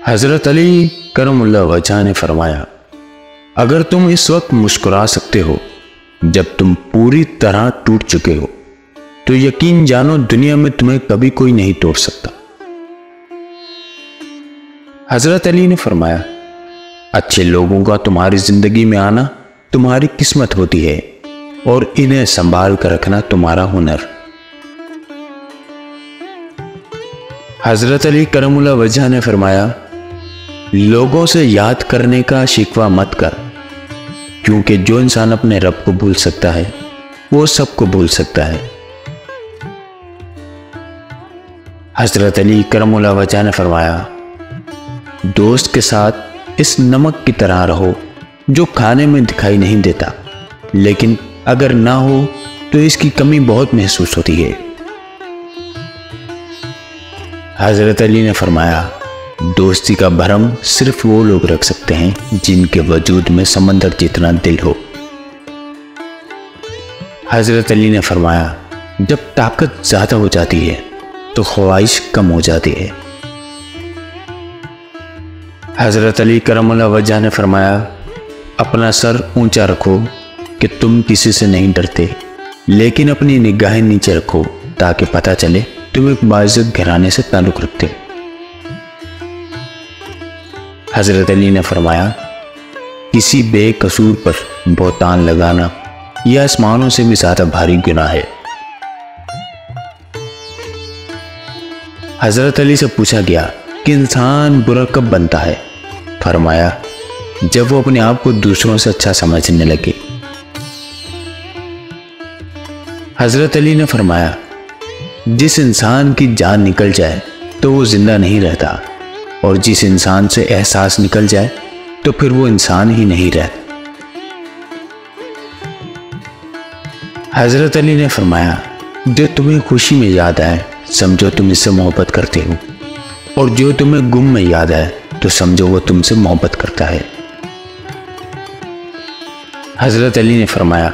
हजरत अली करमुल्लाह वजह ने फरमाया, अगर तुम इस वक्त मुस्कुरा सकते हो जब तुम पूरी तरह टूट चुके हो, तो यकीन जानो दुनिया में तुम्हें कभी कोई नहीं तोड़ सकता। हजरत अली ने फरमाया, अच्छे लोगों का तुम्हारी जिंदगी में आना तुम्हारी किस्मत होती है और इन्हें संभाल कर रखना तुम्हारा हुनर। हजरत अली करमुल्लाह वजह ने फरमाया, लोगों से याद करने का शिकवा मत कर, क्योंकि जो इंसान अपने रब को भूल सकता है वो सबको भूल सकता है। हजरत अली करमुल्लाह वजह ने फरमाया, दोस्त के साथ इस नमक की तरह रहो जो खाने में दिखाई नहीं देता, लेकिन अगर ना हो तो इसकी कमी बहुत महसूस होती है। हजरत अली ने फरमाया, दोस्ती का भरम सिर्फ वो लोग रख सकते हैं जिनके वजूद में समंदर जितना दिल हो। हजरत अली ने फरमाया, जब ताकत ज्यादा हो जाती है तो ख्वाहिश कम हो जाती है। हजरत अली करमुल्लाह वजह ने फरमाया, अपना सर ऊंचा रखो कि तुम किसी से नहीं डरते, लेकिन अपनी निगाहें नीचे रखो ताकि पता चले तुम एक बाइज्जत घराने से ताल्लुक रखते हो। हजरत अली ने फरमाया, किसी बेकसूर पर बहतान लगाना यह आसमानों से भी ज्यादा भारी गुनाह है। हजरत अली से पूछा गया कि इंसान बुरा कब बनता है। फरमाया, जब वो अपने आप को दूसरों से अच्छा समझने लगे। हजरत अली ने फरमाया, जिस इंसान की जान निकल जाए तो वो जिंदा नहीं रहता, और जिस इंसान से एहसास निकल जाए तो फिर वो इंसान ही नहीं रहता। हजरत अली ने फरमाया, जो तुम्हें खुशी में याद आए समझो तुम इससे मोहब्बत करते हो, और जो तुम्हें गुम में याद आए तो समझो वो तुमसे मोहब्बत करता है। हजरत अली ने फरमाया,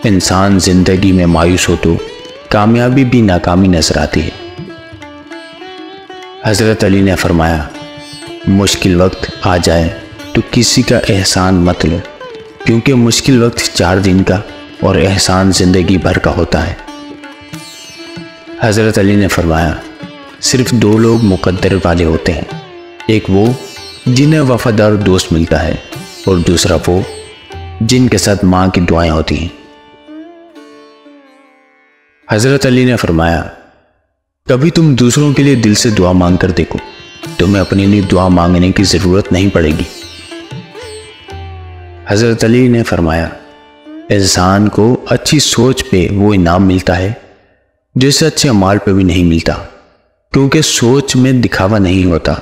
इंसान जिंदगी में मायूस हो तो कामयाबी भी नाकामी नजर आती है। हजरत अली ने फरमाया, मुश्किल वक्त आ जाए तो किसी का एहसान मत लो, क्योंकि मुश्किल वक्त 4 दिन का और एहसान जिंदगी भर का होता है। हजरत अली ने फरमाया, सिर्फ 2 लोग मुकद्दर वाले होते हैं, एक वो जिन्हें वफादार दोस्त मिलता है, और दूसरा वो जिनके साथ माँ की दुआएं होती हैं। हजरत अली ने फरमाया, कभी तुम दूसरों के लिए दिल से दुआ मांग कर देखो, तुम्हें अपने लिए दुआ मांगने की जरूरत नहीं पड़ेगी। हजरत अली ने फरमाया, इंसान को अच्छी सोच पे वो इनाम मिलता है जिसे अच्छे अमाल पे भी नहीं मिलता, क्योंकि सोच में दिखावा नहीं होता,